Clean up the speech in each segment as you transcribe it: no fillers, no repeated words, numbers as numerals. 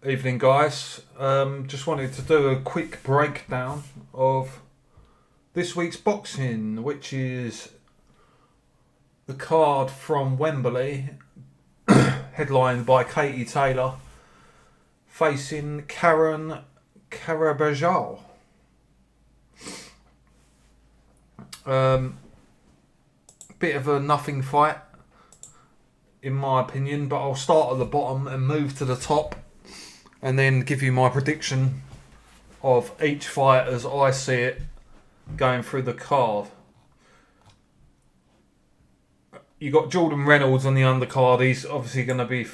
Evening, guys. Just wanted to do a quick breakdown of this week's boxing, which is the card from Wembley, headlined by Katie Taylor, facing Karen Karabajal. Bit of a nothing fight, in my opinion, but I'll start at the bottom and move to the top, and then give you my prediction of each fight as I see it going through the card. You got Jordan Reynolds on the undercard. He's obviously going to be.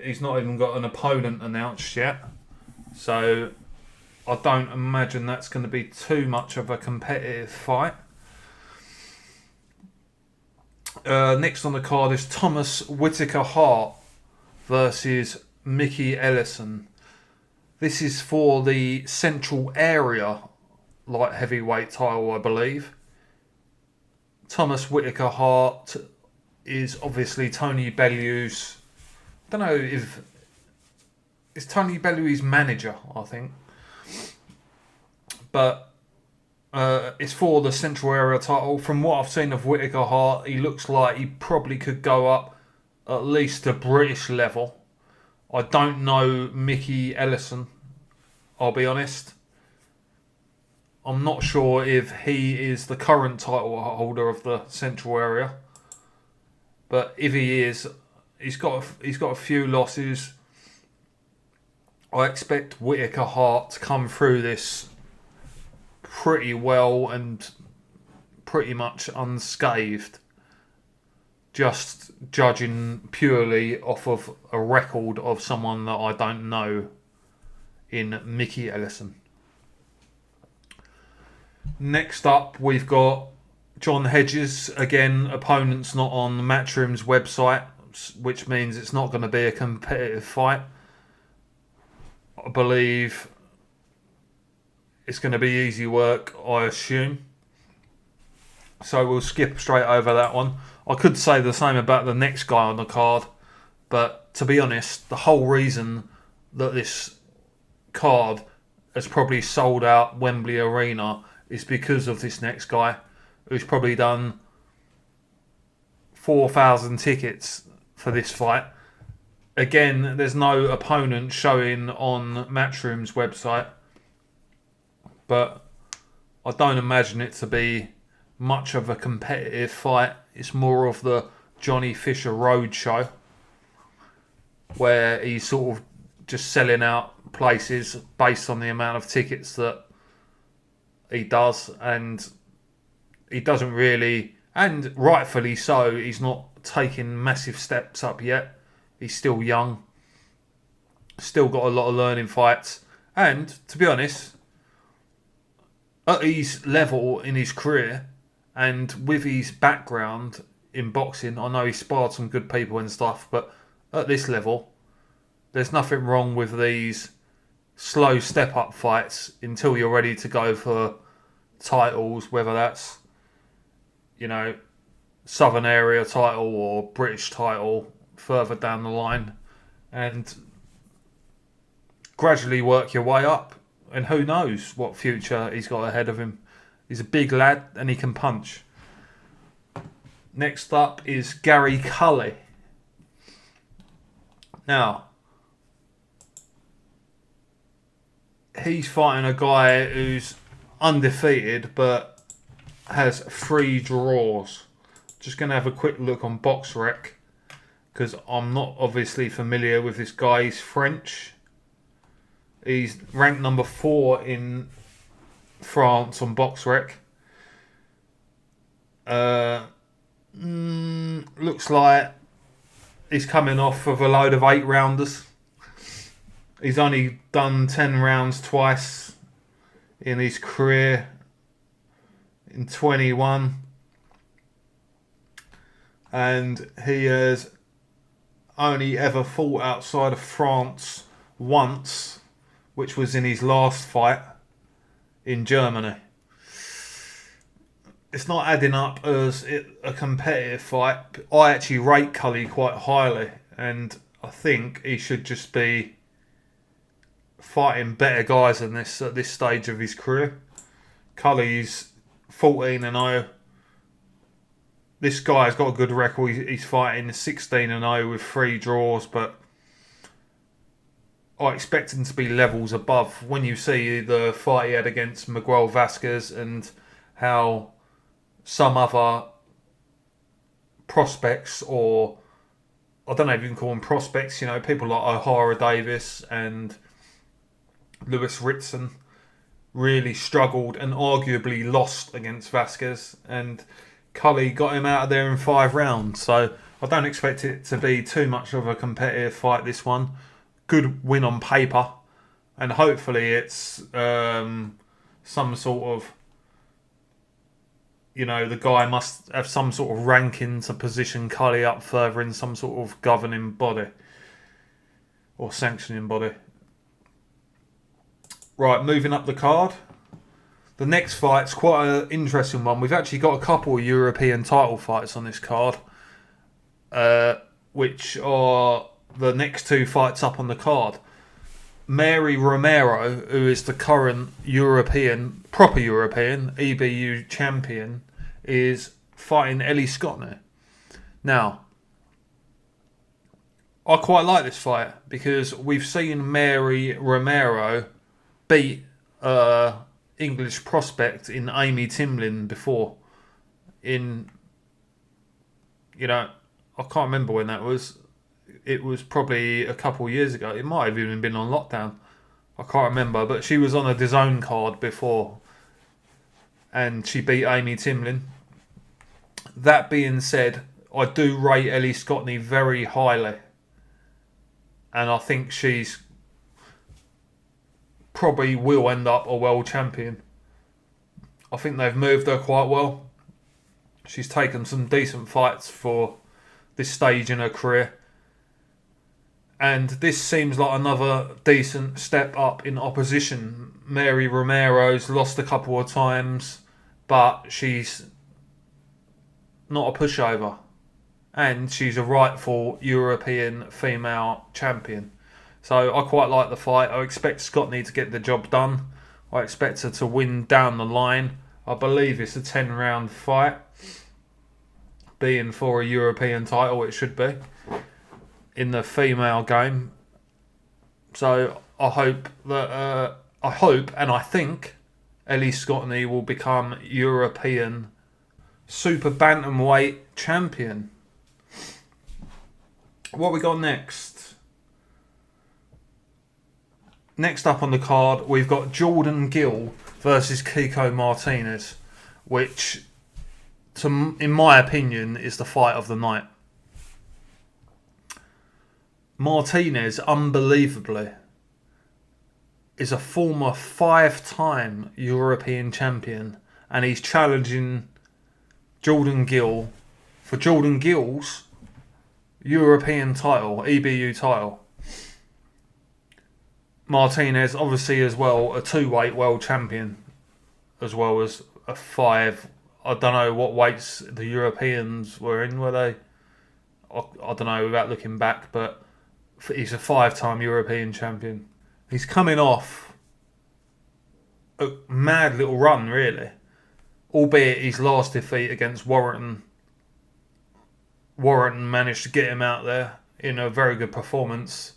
He's not even got an opponent announced yet, so I don't imagine that's going to be too much of a competitive fight. Next on the card is Thomas Whitaker Hart versus Mickey Ellison. This is for the Central Area light heavyweight title, I believe. Thomas Whitaker Hart is obviously Tony Bellew's. I don't know if it's Tony Bellew's manager, I think, but it's for the Central Area title. From what I've seen of Whitaker Hart, he looks like he probably could go up at least to British level. I don't know Mickey Ellison, I'll be honest. I'm not sure if he is the current title holder of the Central Area, but if he is, he's got a few losses. I expect Whitaker Hart to come through this pretty well and pretty much unscathed, just judging purely off of a record of someone that I don't know in Mickey Ellison. Next up, we've got John Hedges. Again, opponent's not on Matchroom's website, which means it's not going to be a competitive fight. I believe it's going to be easy work, I assume. So we'll skip straight over that one. I could say the same about the next guy on the card, but to be honest, the whole reason that this card has probably sold out Wembley Arena is because of this next guy, who's probably done 4,000 tickets for this fight. Again, there's no opponent showing on Matchroom's website, but I don't imagine it to be much of a competitive fight. It's more of the Johnny Fisher Roadshow, where he's sort of just selling out places based on the amount of tickets that he does, and he doesn't really, and rightfully so, he's not taking massive steps up yet. He's still young, still got a lot of learning fights, and to be honest, at his level in his career and with his background in boxing, I know he's sparred some good people and stuff, but at this level, there's nothing wrong with these slow step up fights until you're ready to go for titles, whether that's, Southern Area title or British title further down the line, and gradually work your way up. And who knows what future he's got ahead of him. He's a big lad and he can punch. Next up is Gary Cully. Now, he's fighting a guy who's undefeated but has 3 draws. Just going to have a quick look on BoxRec, because I'm not obviously familiar with this guy. He's French. He's ranked number 4 in France on BoxRec. Looks like he's coming off of a load of 8 rounders. He's only done 10 rounds twice in his career in 21. And he has only ever fought outside of France once, which was in his last fight in Germany. It's not adding up as a competitive fight. I actually rate Cully quite highly, and I think he should just be fighting better guys than this at this stage of his career. Cully's 14-0. This guy's got a good record. He's fighting 16-0 with 3 draws, but I expect him to be levels above. When you see the fight he had against Miguel Vasquez and how some other prospects, or I don't know if you can call them prospects, you know, people like O'Hara Davis and Lewis Ritson really struggled and arguably lost against Vasquez, and Cully got him out of there in 5 rounds. So I don't expect it to be too much of a competitive fight, this one. Good win on paper, and hopefully it's some sort of, you know, the guy must have some sort of ranking to position Cully up further in some sort of governing body or sanctioning body. Right, moving up the card. The next fight's quite an interesting one. We've actually got a couple of European title fights on this card, which are the next 2 fights up on the card. Mary Romero, who is the current proper European EBU champion, is fighting Ellie Scotney. Now, I quite like this fight because we've seen Mary Romero beat English prospect in Amy Timlin before. I can't remember when that was. It was probably a couple of years ago. It might have even been on lockdown. I can't remember, but she was on a DAZN card before, and she beat Amy Timlin. That being said, I do rate Ellie Scotney very highly, and I think she's probably will end up a world champion. I think they've moved her quite well. She's taken some decent fights for this stage in her career. And this seems like another decent step up in opposition. Mary Romero's lost a couple of times, but she's not a pushover. And she's a rightful European female champion. So I quite like the fight. I expect Scotney to get the job done. I expect her to win down the line. I believe it's a 10-round fight. Being for a European title, it should be in the female game. So I hope and I think Ellie Scotney will become European super bantamweight champion. What we got next? Next up on the card, we've got Jordan Gill versus Kiko Martinez, which, in my opinion, is the fight of the night. Martinez, unbelievably, is a former 5-time European champion, and he's challenging Jordan Gill for Jordan Gill's European title, EBU title. Martinez, obviously, as well, a 2-weight world champion, as well as a 5. I don't know what weights the Europeans were in, were they? I don't know without looking back, but he's a 5-time European champion. He's coming off a mad little run, really. Albeit his last defeat against Warrington managed to get him out there in a very good performance.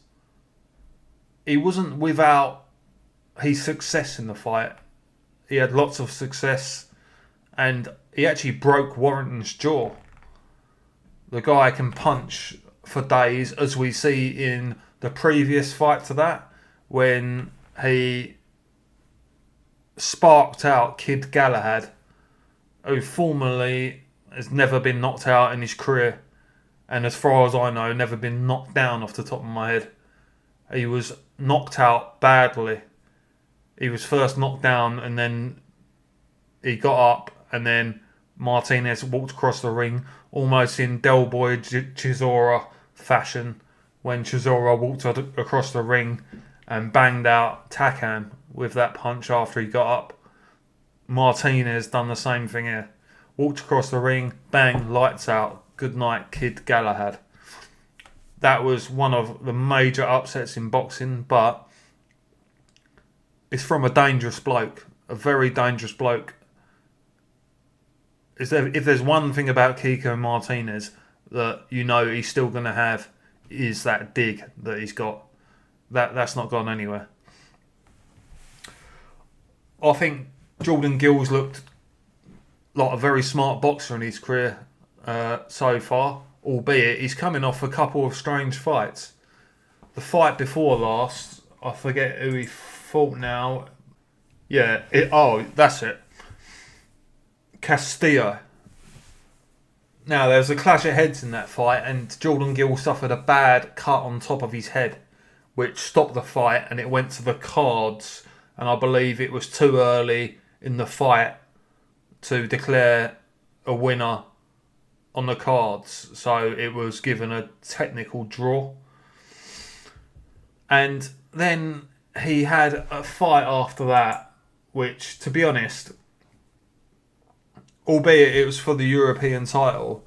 He wasn't without his success in the fight. He had lots of success, and he actually broke Warrington's jaw. The guy can punch for days, as we see in the previous fight to that, when he sparked out Kid Galahad, who formerly has never been knocked out in his career, and as far as I know, never been knocked down off the top of my head. He was knocked out badly. He was first knocked down, and then he got up, and then Martinez walked across the ring, almost in Del Boy Chisora fashion, when Chisora walked across the ring and banged out Takam with that punch after he got up. Martinez done the same thing here. Walked across the ring, bang, lights out. Good night, Kid Galahad. That was one of the major upsets in boxing, but It's from a dangerous bloke, a very dangerous bloke. If there's one thing about Kiko Martinez that you know he's still going to have, is that dig that he's got. That's not gone anywhere. I think Jordan Gill's looked like a very smart boxer in his career so far, albeit he's coming off a couple of strange fights. The fight before last, I forget who he fought now. Yeah, that's it. Castillo. Now, there was a clash of heads in that fight, and Jordan Gill suffered a bad cut on top of his head, which stopped the fight, and it went to the cards. And I believe it was too early in the fight to declare a winner on the cards, so it was given a technical draw. And then he had a fight after that, which, to be honest, albeit it was for the European title,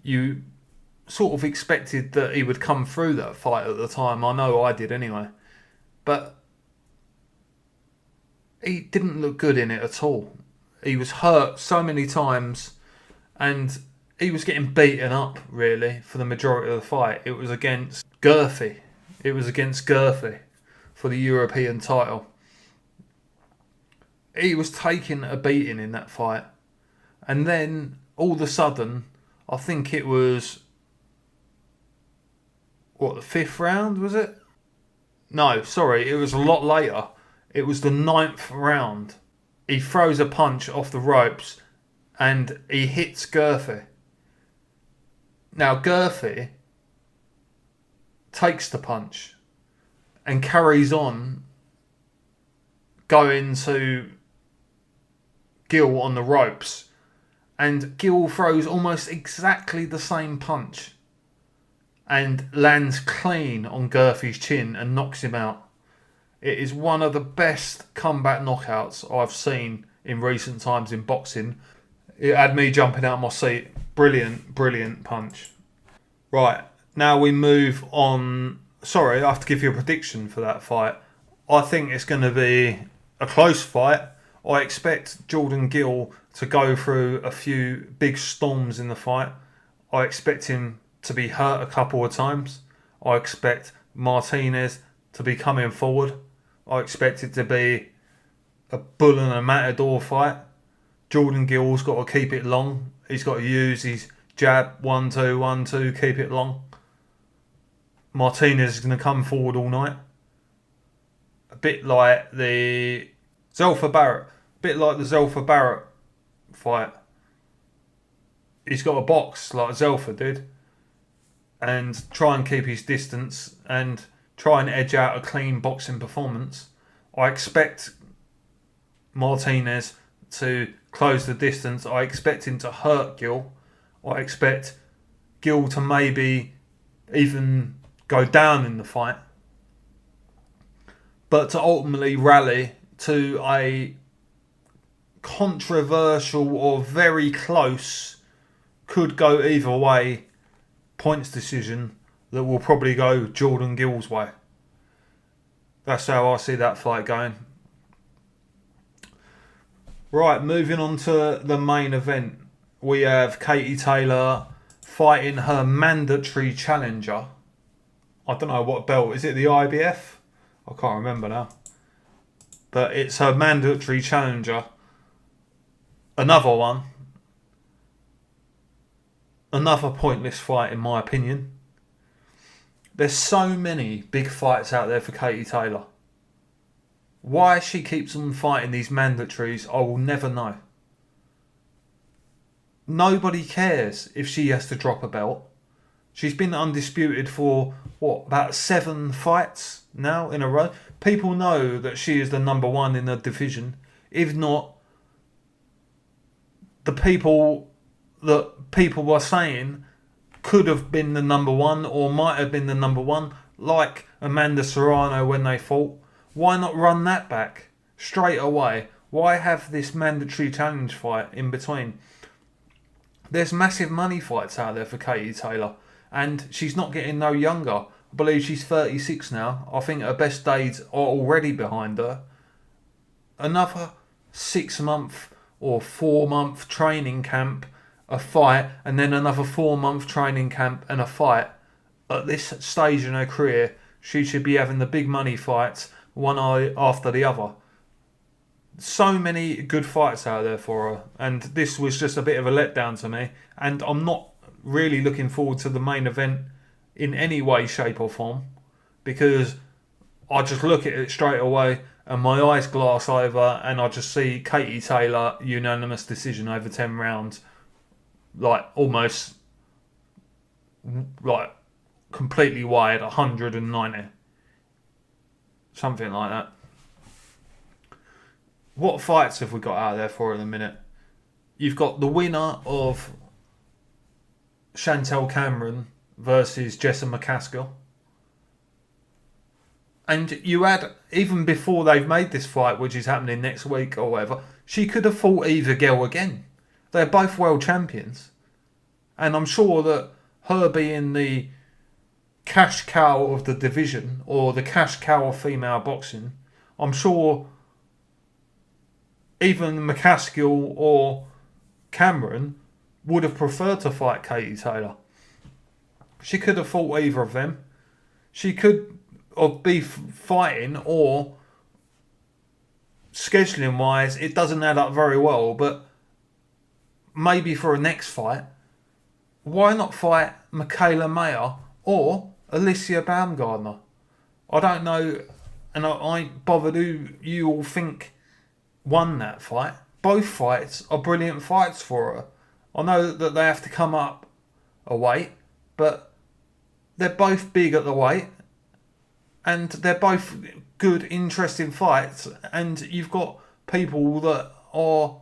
you sort of expected that he would come through that fight at the time. I know I did anyway. But he didn't look good in it at all. He was hurt so many times, and he was getting beaten up, really, for the majority of the fight. It was against Gurphy. For the European title. He was taking a beating in that fight. And then, all of a sudden, I think it was... the 5th round, was it? No, sorry, it was a lot later. It was the 9th round. He throws a punch off the ropes and he hits Gurphy. Now, Gurphy takes the punch and carries on going to Gill on the ropes. And Gill throws almost exactly the same punch and lands clean on Gurphy's chin and knocks him out. It is one of the best comeback knockouts I've seen in recent times in boxing. It had me jumping out of my seat. Brilliant, brilliant punch. Right, now we move on. Sorry, I have to give you a prediction for that fight. I think it's going to be a close fight. I expect Jordan Gill to go through a few big storms in the fight. I expect him to be hurt a couple of times. I expect Martinez to be coming forward. I expect it to be a bull and a matador fight. Jordan Gill's got to keep it long. He's got to use his jab, 1-2, 1-2, keep it long. Martinez is going to come forward all night. A bit like the Zelfa Barrett fight. He's got a box like Zelfa did and try and keep his distance and try and edge out a clean boxing performance. I expect Martinez to close the distance. I expect him to hurt Gill. I expect Gill to maybe even go down in the fight, but to ultimately rally to a controversial or very close, could go either way, points decision that will probably go Jordan Gill's way. That's how I see that fight going. Right, moving on to the main event. We have Katie Taylor fighting her mandatory challenger. I don't know what belt. Is it the IBF? I can't remember now. But it's her mandatory challenger. Another one. Another pointless fight in my opinion. There's so many big fights out there for Katie Taylor. Why she keeps on fighting these mandatories, I will never know. Nobody cares if she has to drop a belt. She's been undisputed for, about 7 fights now in a row. People know that she is the number one in the division. If not, the people that people were saying could have been the number one or might have been the number one, like Amanda Serrano when they fought. Why not run that back straight away? Why have this mandatory challenge fight in between? There's massive money fights out there for Katie Taylor, and she's not getting no younger. I believe she's 36 now. I think her best days are already behind her. another 6-month or 4-month training camp, a fight, and then another 4-month training camp and a fight. At this stage in her career, she should be having the big money fights, one eye after the other. So many good fights out there for her, and this was just a bit of a letdown to me. And I'm not really looking forward to the main event in any way, shape, or form, because I just look at it straight away and my eyes glass over, and I just see Katie Taylor unanimous decision over 10 rounds, like almost like completely wide, 190, something like that. What fights have we got out there for in a minute? You've got the winner of Chantel Cameron versus Jessa McCaskill. And you had, even before they've made this fight, which is happening next week or whatever, she could have fought either girl again. They're both world champions. And I'm sure that her being the cash cow of the division, or the cash cow of female boxing, I'm sure even McCaskill or Cameron would have preferred to fight Katie Taylor. She could have fought either of them. She could be fighting, or scheduling wise, it doesn't add up very well, but maybe for a next fight, why not fight Michaela Mayer or Alicia Baumgardner? I don't know, and I ain't bothered who you all think won that fight. Both fights are brilliant fights for her. I know that they have to come up a weight, but they're both big at the weight, and they're both good, interesting fights, and you've got people that are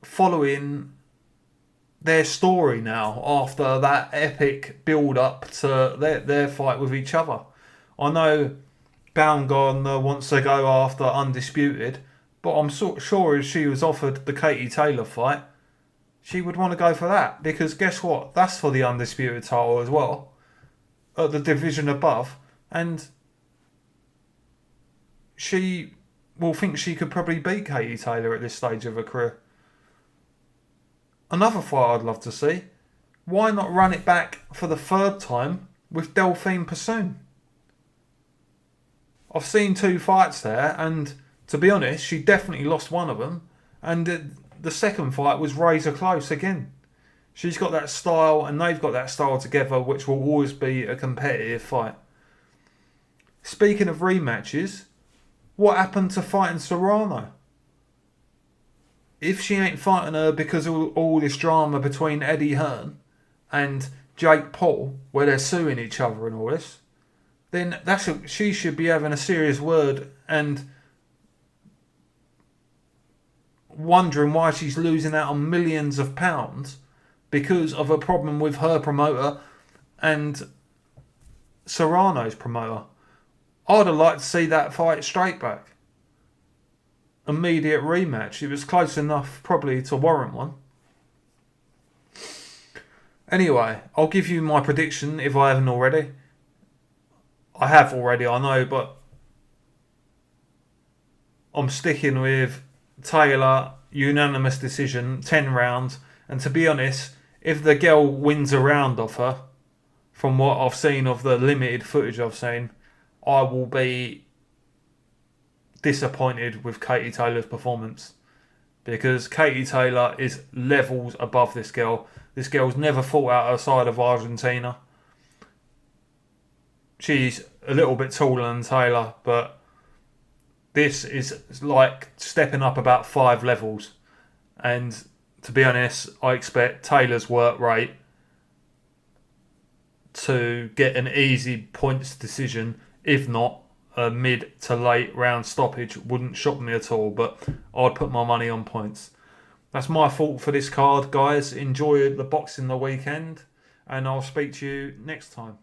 following their story now after that epic build-up to their fight with each other. I know Baumgardner wants to go after Undisputed, but I'm sure if she was offered the Katie Taylor fight, she would want to go for that, because guess what? That's for the Undisputed title as well, at the division above, and she will think she could probably beat Katie Taylor at this stage of her career. Another fight I'd love to see, why not run it back for the third time with Delphine Persoon? I've seen 2 fights there, and to be honest, she definitely lost one of them, and the second fight was razor close again. She's got that style, and they've got that style together, which will always be a competitive fight. Speaking of rematches, what happened to fighting Serrano? If she ain't fighting her because of all this drama between Eddie Hearn and Jake Paul, where they're suing each other and all this, then she should be having a serious word and wondering why she's losing out on millions of pounds because of a problem with her promoter and Serrano's promoter. I'd have liked to see that fight straight back. Immediate rematch. It was close enough probably to warrant one. Anyway, I'll give you my prediction if I haven't already. I have already, I know, but I'm sticking with Taylor, unanimous decision, 10 rounds. And to be honest, if the girl wins a round off her, from what I've seen of the limited footage I've seen, I will be disappointed with Katie Taylor's performance, because Katie Taylor is levels above this girl. This girl's never fought outside of Argentina. She's a little bit taller than Taylor, but this is like stepping up about 5 levels. And to be honest, I expect Taylor's work rate to get an easy points decision, if not a mid to late round stoppage. Wouldn't shock me at all, but I'd put my money on points. That's my fault for this card, guys. Enjoy the boxing the weekend, and I'll speak to you next time.